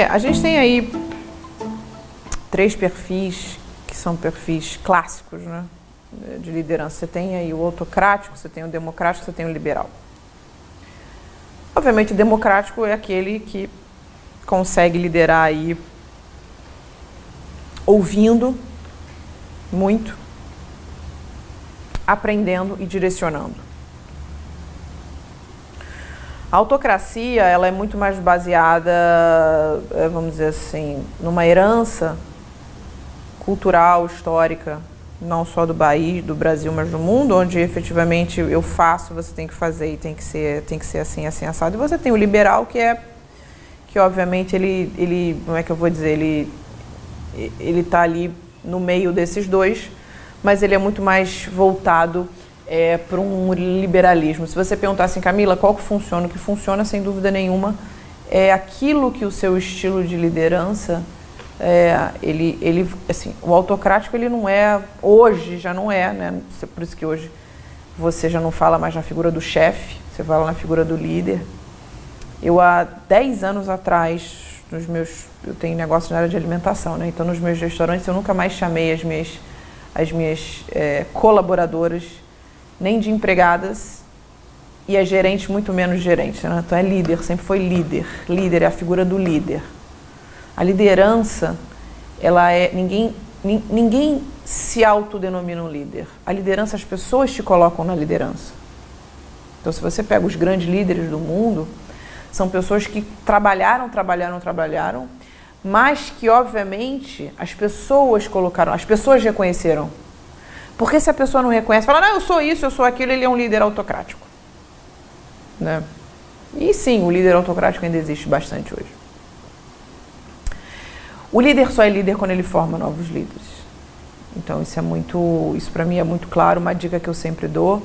A gente tem aí 3 perfis que são perfis clássicos, né, de liderança. Você tem aí o autocrático, você tem o democrático, você tem o liberal. Obviamente, o democrático é aquele que consegue liderar aí ouvindo muito, aprendendo e direcionando. A autocracia, ela é muito mais baseada, vamos dizer assim, numa herança cultural, histórica, não só do Brasil, mas do mundo, onde efetivamente eu faço, você tem que fazer e tem que ser assim, assim, assado. E você tem o liberal, que obviamente ele, como é que eu vou dizer, ele tá ali no meio desses dois, mas ele é muito mais voltado para um liberalismo. Se você perguntar assim, Camila, qual que funciona? O que funciona, sem dúvida nenhuma, é aquilo que o seu estilo de liderança, assim, o autocrático, ele não é, hoje já não é, né? Por isso que hoje você já não fala mais na figura do chefe, você fala na figura do líder. Eu, há 10 anos atrás, eu tenho negócio na área de alimentação, né? Então, nos meus restaurantes, eu nunca mais chamei as minhas colaboradoras, nem de empregadas, e as gerentes muito menos gerentes, né? Então é líder, sempre foi líder. Líder é a figura do líder. A liderança, ela é... Ninguém se autodenomina um líder. A liderança, as pessoas te colocam na liderança. Então, se você pega os grandes líderes do mundo, são pessoas que trabalharam, mas que, obviamente, as pessoas colocaram, as pessoas reconheceram. Porque se a pessoa não reconhece, fala, não, eu sou isso, eu sou aquilo, ele é um líder autocrático. Né? E sim, o líder autocrático ainda existe bastante hoje. O líder só é líder quando ele forma novos líderes. Então isso para mim é muito claro. Uma dica que eu sempre dou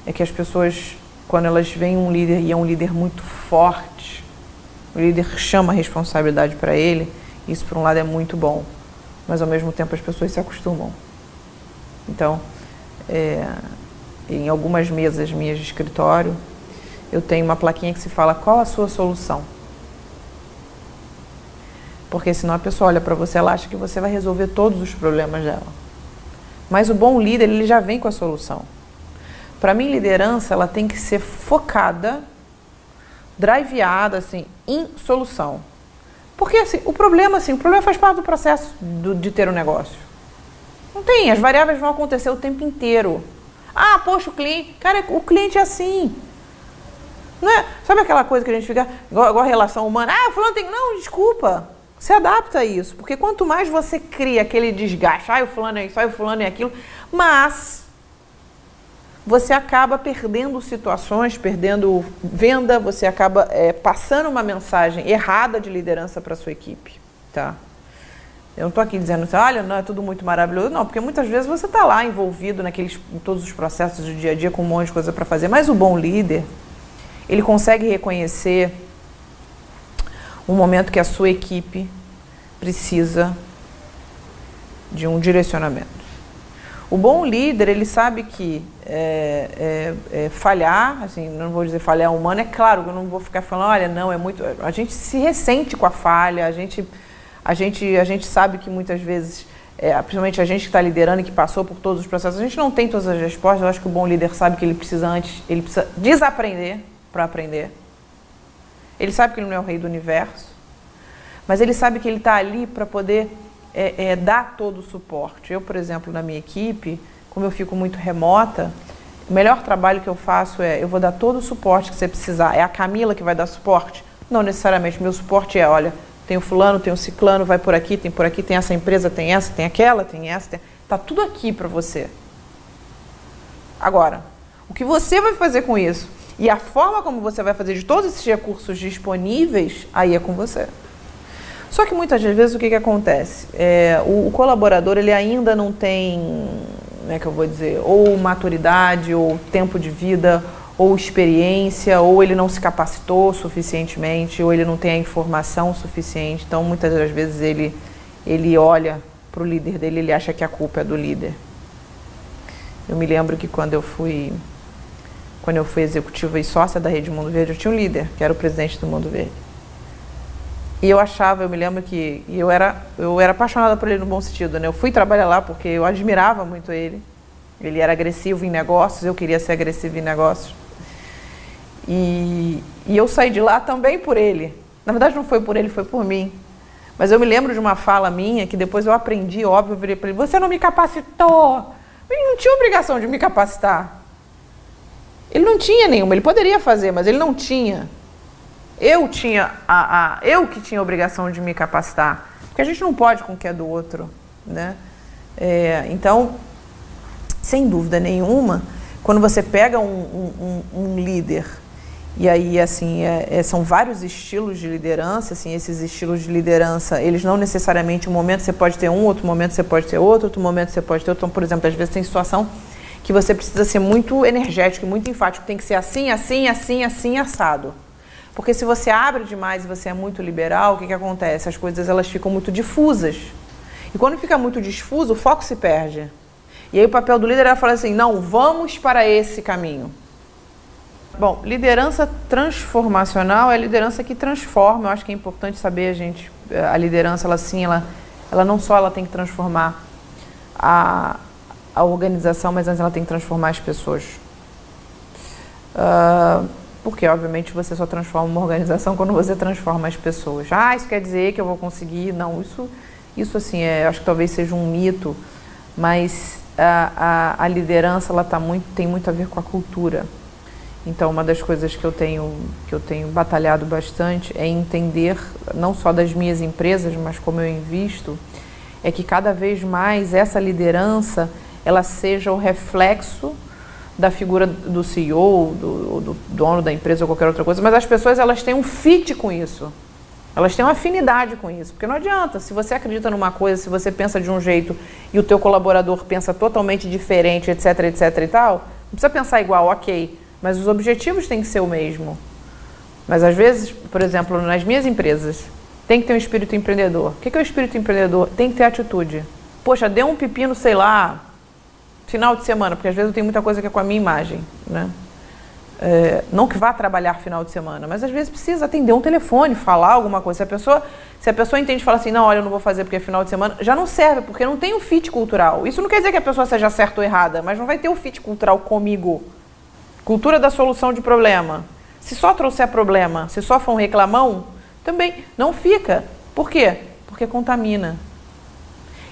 é que as pessoas, quando elas veem um líder e é um líder muito forte, o líder chama a responsabilidade para ele, isso por um lado é muito bom, mas ao mesmo tempo as pessoas se acostumam. Então, em algumas mesas minhas de escritório, eu tenho uma plaquinha que se fala, qual a sua solução? Porque senão a pessoa olha para você, ela acha que você vai resolver todos os problemas dela. Mas o bom líder, ele já vem com a solução. Para mim, liderança, ela tem que ser focada, driveada, assim, em solução. Porque, assim, o problema faz parte do processo de ter um negócio. Não tem, as variáveis vão acontecer o tempo inteiro. Ah, poxa, o cliente é assim. Não é? Sabe aquela coisa que a gente fica, igual a relação humana? Ah, fulano tem... Não, desculpa. Se adapta a isso. Porque quanto mais você cria aquele desgaste, o fulano é isso, o fulano é aquilo, mas você acaba perdendo situações, perdendo venda, você acaba passando uma mensagem errada de liderança para a sua equipe, tá? Eu não estou aqui dizendo assim, olha, não, é tudo muito maravilhoso. Não, porque muitas vezes você está lá envolvido em todos os processos do dia a dia com um monte de coisa para fazer. Mas o bom líder, ele consegue reconhecer um momento que a sua equipe precisa de um direcionamento. O bom líder, ele sabe que falhar, assim, não vou dizer falhar humano, é claro que eu não vou ficar falando, olha, não, é muito... A gente se ressente com a falha, a gente sabe que muitas vezes, principalmente a gente que está liderando e que passou por todos os processos, a gente não tem todas as respostas. Eu acho que o bom líder sabe que ele precisa desaprender para aprender. Ele sabe que ele não é o rei do universo, mas ele sabe que ele está ali para poder dar todo o suporte. Eu, por exemplo, na minha equipe, como eu fico muito remota, o melhor trabalho que eu faço eu vou dar todo o suporte que você precisar. É a Camila que vai dar suporte? Não necessariamente. Meu suporte olha, tem o fulano, tem o ciclano, vai por aqui, tem essa empresa, tem essa, tem aquela, tem essa, tá tudo aqui para você. Agora, o que você vai fazer com isso e a forma como você vai fazer de todos esses recursos disponíveis, aí é com você. Só que muitas vezes o que acontece? O colaborador, ele ainda não tem, como é que eu vou dizer, ou maturidade, ou tempo de vida, ou experiência, ou ele não se capacitou suficientemente, ou ele não tem a informação suficiente. Então, muitas das vezes, ele olha para o líder dele, ele acha que a culpa é do líder. Eu me lembro que quando eu fui executiva e sócia da Rede Mundo Verde, eu tinha um líder, que era o presidente do Mundo Verde. E eu achava, eu me lembro que eu era apaixonada por ele no bom sentido, né? Eu fui trabalhar lá porque eu admirava muito ele. Ele era agressivo em negócios, eu queria ser agressiva em negócios. E eu saí de lá também por ele. Na verdade não foi por ele, foi por mim. Mas eu me lembro de uma fala minha que depois eu aprendi, óbvio, eu virei para ele: você não me capacitou. Ele não tinha obrigação de me capacitar. Ele não tinha nenhuma, ele poderia fazer, mas ele não tinha. Eu que tinha a obrigação de me capacitar. Porque a gente não pode com o que é do outro, né? Então, sem dúvida nenhuma, quando você pega um líder, e aí, assim, são vários estilos de liderança, assim, esses estilos de liderança, eles não necessariamente, um momento você pode ter um, outro momento você pode ter outro momento você pode ter outro. Então, por exemplo, às vezes tem situação que você precisa ser muito energético, muito enfático, tem que ser assim, assim, assim, assim, assado. Porque se você abre demais e você é muito liberal, o que acontece? As coisas elas ficam muito difusas. E quando fica muito difuso, o foco se perde. E aí o papel do líder é falar assim: não, vamos para esse caminho. Bom, liderança transformacional é a liderança que transforma. Eu acho que é importante saber, a liderança, ela não só ela tem que transformar a organização, mas antes ela tem que transformar as pessoas. Porque, obviamente, você só transforma uma organização quando você transforma as pessoas. Isso quer dizer que eu vou conseguir? Não, isso assim, acho que talvez seja um mito, mas a liderança ela tem muito a ver com a cultura. Então, uma das coisas que eu tenho batalhado bastante é entender, não só das minhas empresas, mas como eu invisto, é que cada vez mais essa liderança ela seja o reflexo da figura do CEO, do dono da empresa ou qualquer outra coisa, mas as pessoas elas têm um fit com isso, elas têm uma afinidade com isso, porque não adianta, se você acredita numa coisa, se você pensa de um jeito e o teu colaborador pensa totalmente diferente, etc, etc e tal, não precisa pensar igual, ok, mas os objetivos têm que ser o mesmo. Mas às vezes, por exemplo, nas minhas empresas, tem que ter um espírito empreendedor. O que é o espírito empreendedor? Tem que ter atitude. Poxa, deu um pepino, sei lá, final de semana, porque às vezes eu tenho muita coisa que é com a minha imagem, né? Não que vá trabalhar final de semana, mas às vezes precisa atender um telefone, falar alguma coisa. Se a pessoa entende e fala assim: não, olha, eu não vou fazer porque é final de semana, já não serve, porque não tem um fit cultural. Isso não quer dizer que a pessoa seja certa ou errada, mas não vai ter um fit cultural comigo. Cultura da solução de problema. Se só trouxer problema, se só for um reclamão, também não fica. Por quê? Porque contamina.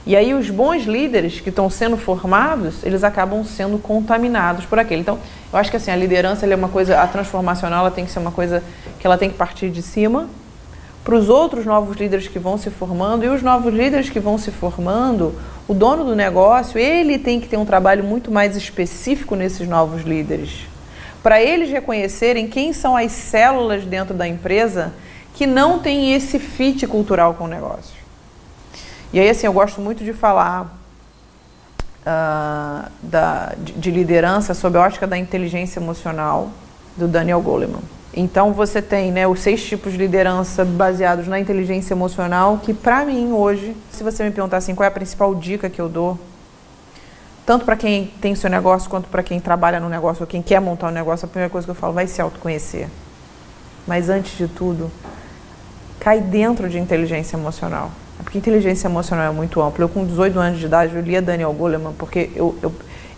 E aí os bons líderes que estão sendo formados, eles acabam sendo contaminados por aquele. Então, eu acho que assim, a liderança ela é uma coisa, a transformacional ela tem que ser uma coisa que ela tem que partir de cima para os outros novos líderes que vão se formando. E os novos líderes que vão se formando, o dono do negócio, ele tem que ter um trabalho muito mais específico nesses novos líderes, para eles reconhecerem quem são as células dentro da empresa que não tem esse fit cultural com o negócio. E aí, assim, eu gosto muito de falar de liderança sob a ótica da inteligência emocional do Daniel Goleman. Então, você tem, né, os 6 tipos de liderança baseados na inteligência emocional, que para mim hoje, se você me perguntar assim, qual é a principal dica que eu dou, tanto para quem tem seu negócio, quanto para quem trabalha no negócio, ou quem quer montar um negócio, a primeira coisa que eu falo, vai se autoconhecer. Mas antes de tudo, cai dentro de inteligência emocional. Porque inteligência emocional é muito ampla. Eu, com 18 anos de idade, eu lia Daniel Goleman, porque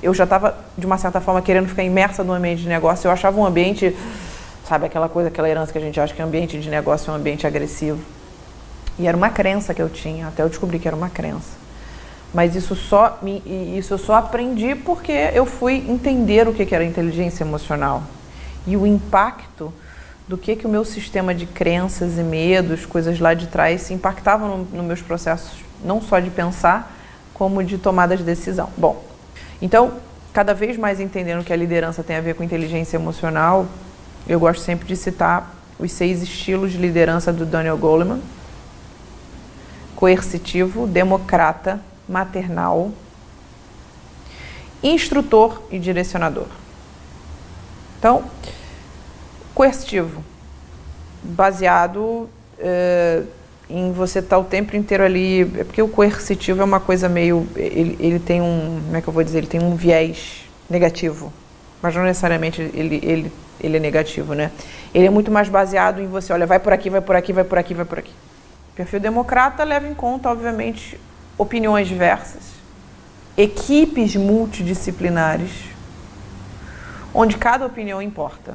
eu já estava, de uma certa forma, querendo ficar imersa no ambiente de negócio. Eu achava um ambiente, sabe, aquela coisa, aquela herança que a gente acha que ambiente de negócio é um ambiente agressivo. E era uma crença que eu tinha, até eu descobri que era uma crença. Mas isso eu só aprendi porque eu fui entender o que era inteligência emocional. E o impacto do que o meu sistema de crenças e medos, coisas lá de trás, se impactavam nos meus processos, não só de pensar, como de tomada de decisão. Bom, então, cada vez mais entendendo que a liderança tem a ver com inteligência emocional, eu gosto sempre de citar os 6 estilos de liderança do Daniel Goleman: coercitivo, democrata, maternal, instrutor e direcionador. Então, coercitivo, baseado em você estar o tempo inteiro ali, é porque o coercitivo é uma coisa meio, ele tem um, como é que eu vou dizer, ele tem um viés negativo, mas não necessariamente ele é negativo, né? Ele é muito mais baseado em você, olha, vai por aqui, vai por aqui, vai por aqui, vai por aqui. Perfil democrata leva em conta, obviamente, opiniões diversas, equipes multidisciplinares, onde cada opinião importa.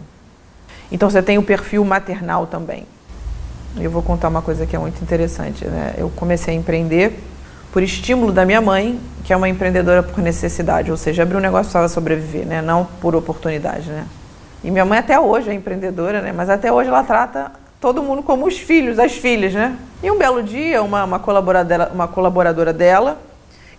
Então você tem o perfil maternal também. Eu vou contar uma coisa que é muito interessante, né? Eu comecei a empreender por estímulo da minha mãe, que é uma empreendedora por necessidade, ou seja, abrir um negócio precisava sobreviver, né? Não por oportunidade, né? E minha mãe até hoje é empreendedora, né? Mas até hoje ela trata todo mundo como os filhos, as filhas, né? E um belo dia, uma colaboradora dela,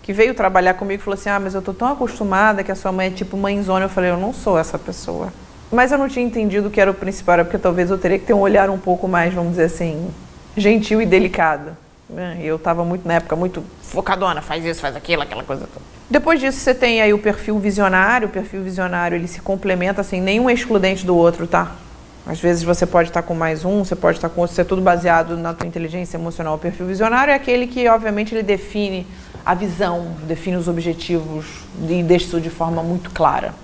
que veio trabalhar comigo, falou assim, mas eu tô tão acostumada que a sua mãe é tipo mãezona. Eu falei, eu não sou essa pessoa. Mas eu não tinha entendido que era o principal, porque talvez eu teria que ter um olhar um pouco mais, vamos dizer assim, gentil e delicado. E eu estava muito, na época, muito focadona, faz isso, faz aquilo, aquela coisa toda. Depois disso, você tem aí o perfil visionário. O perfil visionário, ele se complementa, assim, nenhum é excludente do outro, tá? Às vezes você pode estar com mais um, você pode estar com outro, isso é tudo baseado na tua inteligência emocional. O perfil visionário é aquele que, obviamente, ele define a visão, define os objetivos e deixa isso de forma muito clara.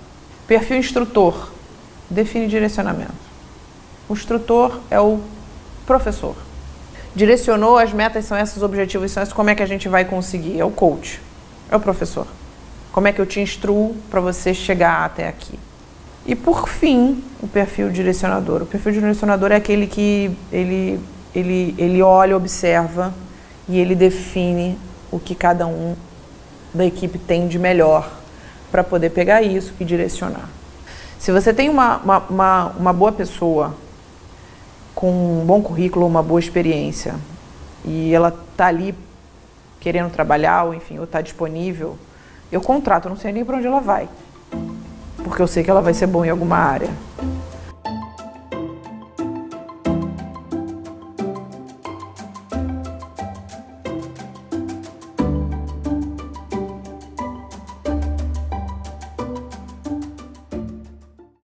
Perfil instrutor define direcionamento. O instrutor é o professor. Direcionou, as metas são essas, os objetivos são esses, como é que a gente vai conseguir? É o coach, é o professor. Como é que eu te instruo para você chegar até aqui? E por fim, o perfil direcionador. O perfil direcionador é aquele que ele olha, observa e ele define o que cada um da equipe tem de melhor para poder pegar isso e direcionar. Se você tem uma boa pessoa com um bom currículo, uma boa experiência, e ela está ali querendo trabalhar, ou enfim, ou está disponível, eu contrato, eu não sei nem para onde ela vai, porque eu sei que ela vai ser boa em alguma área.